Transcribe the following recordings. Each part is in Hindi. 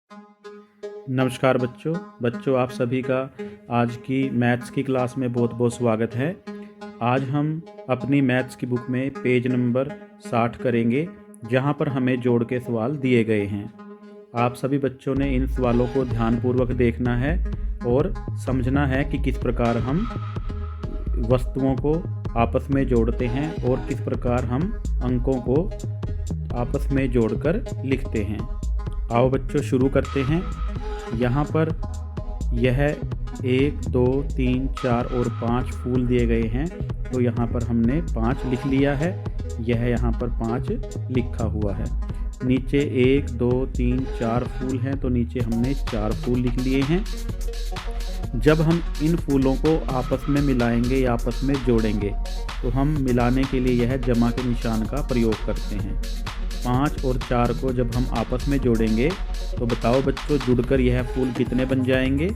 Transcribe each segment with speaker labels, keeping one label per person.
Speaker 1: नमस्कार बच्चों आप सभी का आज की मैथ्स की क्लास में बहुत बहुत स्वागत है। आज हम अपनी मैथ्स की बुक में पेज नंबर 60 करेंगे, जहां पर हमें जोड़ के सवाल दिए गए हैं। आप सभी बच्चों ने इन सवालों को ध्यानपूर्वक देखना है और समझना है कि किस प्रकार हम वस्तुओं को आपस में जोड़ते हैं और किस प्रकार हम अंकों को आपस में जोड़कर लिखते हैं। आओ बच्चों शुरू करते हैं। यहाँ पर यह 1, 2, 3, 4 और 5 फूल दिए गए हैं, तो यहाँ पर हमने 5 लिख लिया है। यह यहाँ पर 5 लिखा हुआ है। नीचे 1, 2, 3, 4 फूल हैं, तो नीचे हमने 4 फूल लिख लिए हैं। जब हम इन फूलों को आपस में मिलाएंगे या आपस में जोड़ेंगे, तो हम मिलाने के लिए यह जमा के निशान का प्रयोग करते हैं। 5 और 4 को जब हम आपस में जोड़ेंगे तो बताओ बच्चों, जुड़कर यह फूल कितने बन जाएंगे?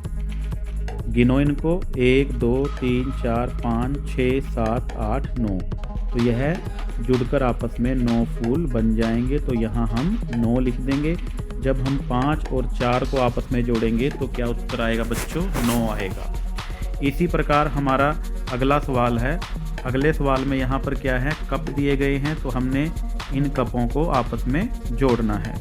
Speaker 1: गिनो इनको। 1, 2, 3, 4, 5, 6, 7, 8, 9। तो यह जुड़कर आपस में 9 फूल बन जाएंगे, तो यहाँ हम 9 लिख देंगे। जब हम 5 और 4 को आपस में जोड़ेंगे तो क्या उत्तर आएगा बच्चों? 9 आएगा। इसी प्रकार हमारा अगला सवाल है। अगले सवाल में यहाँ पर क्या है, कप दिए गए हैं, तो हमने इन कपों को आपस में जोड़ना है।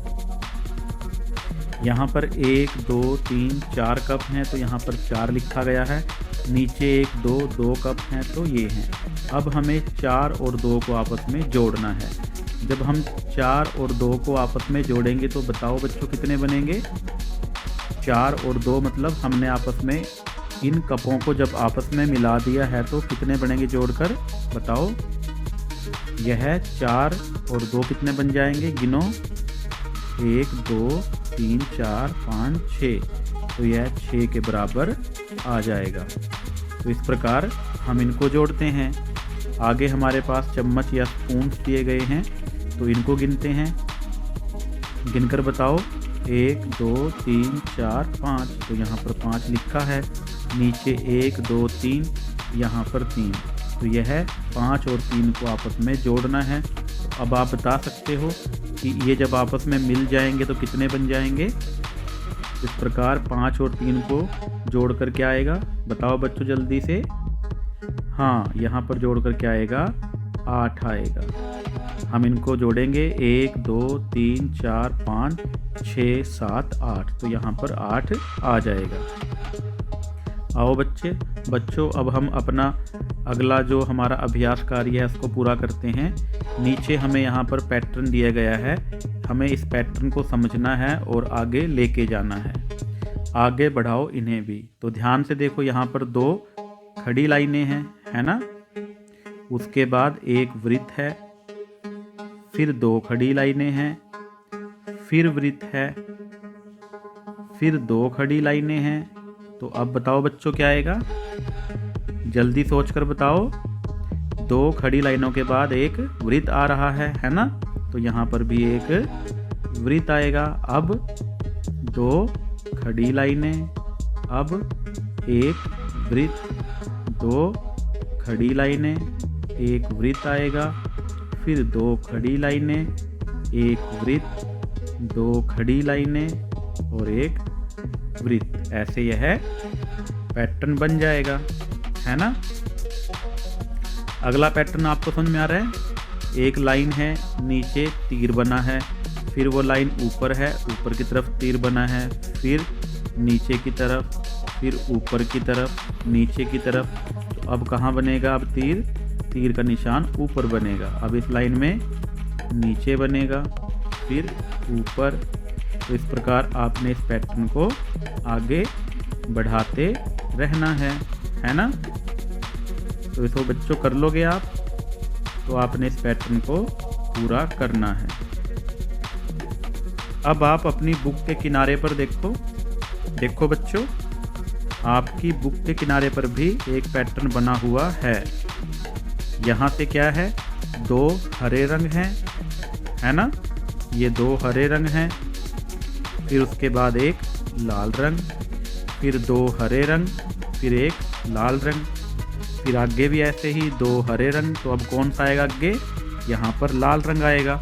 Speaker 1: यहाँ पर 1, 2, 3, 4 कप हैं, तो यहाँ पर 4 लिखा गया है। नीचे 1, 2 कप हैं, तो ये हैं। अब हमें 4 और 2 को आपस में जोड़ना है। जब हम 4 और 2 को आपस में जोड़ेंगे तो बताओ बच्चों कितने बनेंगे? 4 और 2 मतलब हमने आपस में इन कपों को जब आपस में मिला दिया है तो कितने बनेंगे जोड़कर? बताओ। यह 4 और 2 कितने बन जाएंगे? गिनो। 1, 2, 3, 4, 5, 6। तो यह 6 के बराबर आ जाएगा। तो इस प्रकार हम इनको जोड़ते हैं। आगे हमारे पास चम्मच या स्पून दिए गए हैं, तो इनको गिनते हैं। गिनकर बताओ। 1, 2, 3, 4, 5। तो यहाँ पर 5 लिखा है। नीचे 1, 2, 3, यहाँ पर 3। तो यह 5 और 3 को आपस में जोड़ना है। तो अब आप बता सकते हो कि ये जब आपस में मिल जाएंगे तो कितने बन जाएंगे? इस प्रकार 5 और 3 को जोड़कर क्या आएगा? बताओ बच्चों जल्दी से। हाँ, यहाँ पर जोड़कर क्या आएगा? 8 आएगा। हम इनको जोड़ेंगे। 1, 2, 3, 4, 5, 6, 7, 8। तो यहाँ पर 8 आ जाएगा। आओ बच्चों अब हम अपना अगला जो हमारा अभ्यास कार्य है उसको पूरा करते हैं। नीचे हमें यहाँ पर पैटर्न दिया गया है। हमें इस पैटर्न को समझना है और आगे लेके जाना है। आगे बढ़ाओ इन्हें भी। तो ध्यान से देखो, यहाँ पर 2 खड़ी लाइनें हैं, है ना? उसके बाद एक वृत्त है, फिर 2 खड़ी लाइनें हैं, फिर वृत्त है, फिर 2 खड़ी लाइनें हैं। तो अब बताओ बच्चों क्या आएगा? जल्दी सोचकर बताओ। 2 खड़ी लाइनों के बाद एक वृत्त आ रहा है ना? तो यहाँ पर भी एक वृत्त आएगा। अब 2 खड़ी लाइनें, अब एक वृत्त, 2 खड़ी लाइनें, एक वृत्त आएगा, फिर 2 खड़ी लाइनें, एक वृत्त, 2 खड़ी लाइनें और एक वृत्त। ऐसे यह पैटर्न बन जाएगा, है ना? अगला पैटर्न आपको समझ में आ रहा है? एक लाइन है, नीचे तीर बना है, फिर वो लाइन ऊपर है, ऊपर की तरफ तीर बना है, फिर नीचे की तरफ, फिर ऊपर की तरफ, नीचे की तरफ। तो अब कहाँ बनेगा? अब तीर का निशान ऊपर बनेगा। अब इस लाइन में नीचे बनेगा, फिर ऊपर। तो इस प्रकार आपने इस पैटर्न को आगे बढ़ाते रहना है ना? तो इसको बच्चों कर लोगे आप, तो आपने इस पैटर्न को पूरा करना है। अब आप अपनी बुक के किनारे पर देखो बच्चों, आपकी बुक के किनारे पर भी एक पैटर्न बना हुआ है। यहाँ से क्या है? 2 हरे रंग हैं, है ना? ये 2 हरे रंग हैं, फिर उसके बाद एक लाल रंग, फिर 2 हरे रंग, फिर एक लाल रंग, फिर आगे भी ऐसे ही 2 हरे रंग। तो अब कौन सा आएगा आगे? यहाँ पर लाल रंग आएगा।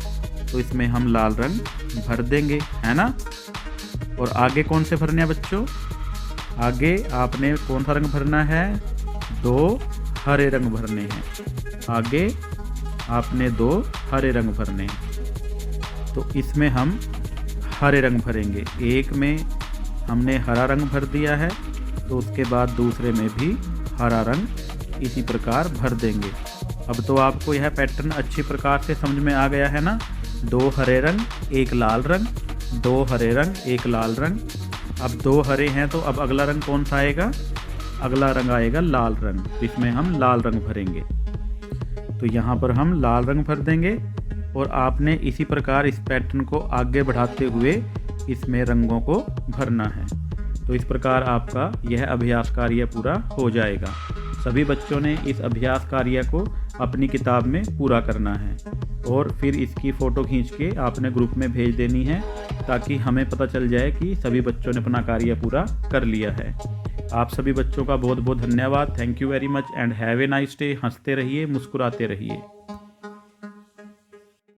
Speaker 1: तो इसमें हम लाल रंग भर देंगे, है ना? और आगे कौन से भरने हैं बच्चों? आगे आपने कौन सा रंग भरना है? 2 हरे रंग भरने हैं। आगे आपने 2 हरे रंग भरने हैं। तो इसमें हम हरे रंग भरेंगे। एक में हमने हरा रंग भर दिया है, तो उसके बाद दूसरे में भी हरा रंग इसी प्रकार भर देंगे। अब तो आपको यह पैटर्न अच्छी प्रकार से समझ में आ गया है ना। 2 हरे रंग, 1 लाल रंग, 2 हरे रंग, 1 लाल रंग। अब 2 हरे हैं तो अब अगला रंग कौन सा आएगा? अगला रंग आएगा लाल रंग। इसमें हम लाल रंग भरेंगे। तो यहाँ पर हम लाल रंग भर देंगे और आपने इसी प्रकार इस पैटर्न को आगे बढ़ाते हुए इसमें रंगों को भरना है। तो इस प्रकार आपका यह अभ्यास कार्य पूरा हो जाएगा। सभी बच्चों ने इस अभ्यास कार्य को अपनी किताब में पूरा करना है और फिर इसकी फ़ोटो खींच के आपने ग्रुप में भेज देनी है, ताकि हमें पता चल जाए कि सभी बच्चों ने अपना कार्य पूरा कर लिया है। आप सभी बच्चों का बहुत बहुत धन्यवाद। Thank you very much and have a nice day. हंसते रहिए, मुस्कुराते रहिए।